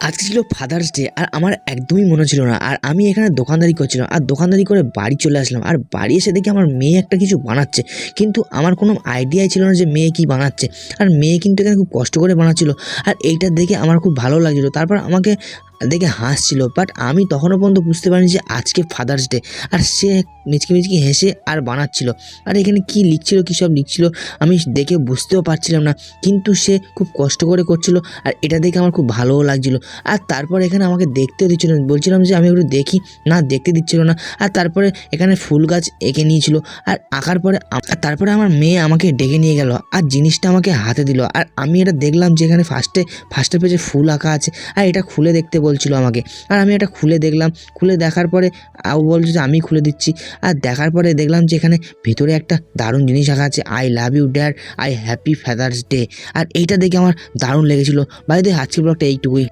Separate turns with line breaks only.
আজকে ছিল father's day আর আমার একদমই মনে ছিল না। আর আমি এখানে দোকানদারি করছিলাম আর দোকানদারি করে বাড়ি চলে আসলাম। আর বাড়ি এসে দেখি আমার মেয়ে একটা কিছু বানাচ্ছে, কিন্তু আমার কোনো আইডিয়াই ছিল না যে মেয়ে কী বানাচ্ছে। আর মেয়ে কিন্তু এখানে খুব কষ্ট করে বানাচ্ছিল, আর এইটা দেখে আমার খুব ভালো লাগছিলো। তারপর আমাকে দেখে হাসছিল, বাট আমি তখনও পর্যন্ত বুঝতে পারিনি যে আজকে ফাদার্স ডে। আর সে মিচকি মিচকি হেসে আর বানাচ্ছিল। আর এখানে কী লিখছিল, কী সব লিখছিল আমি দেখে বুঝতেও পারছিলাম না, কিন্তু সে খুব কষ্ট করে করছিল। আর এটা দেখে আমার খুব ভালোও লাগছিলো। আর তারপর এখানে আমাকে দেখতেও দিচ্ছিল না, বলছিলাম যে আমি একটু দেখি, না দেখতে দিচ্ছিল না। আর তারপরে এখানে ফুল গাছ এঁকে নিয়েছিল। আর আঁকার পরে তারপরে আমার মেয়ে আমাকে ডেকে নিয়ে গেল আর জিনিসটা আমাকে হাতে দিল। আর আমি এটা দেখলাম যে এখানে ফার্স্টে পেজে ফুল আঁকা আছে। আর এটা খুলে দেখতে বলছিল আমাকে, আর আমি এটা খুলে দেখলাম। খুলে দেখার পরে ও বলছে যে আমি খুলে দিচ্ছি। আর দেখার পরে দেখলাম যে এখানে ভিতরে একটা দারুণ জিনিস আঁকা আছে, I love you dad, I happy father's day. আর এইটা দেখে আমার দারুণ লেগেছিলো। বাই দ্য ওয়ে, আজকের ব্লগটা এইটুকুই।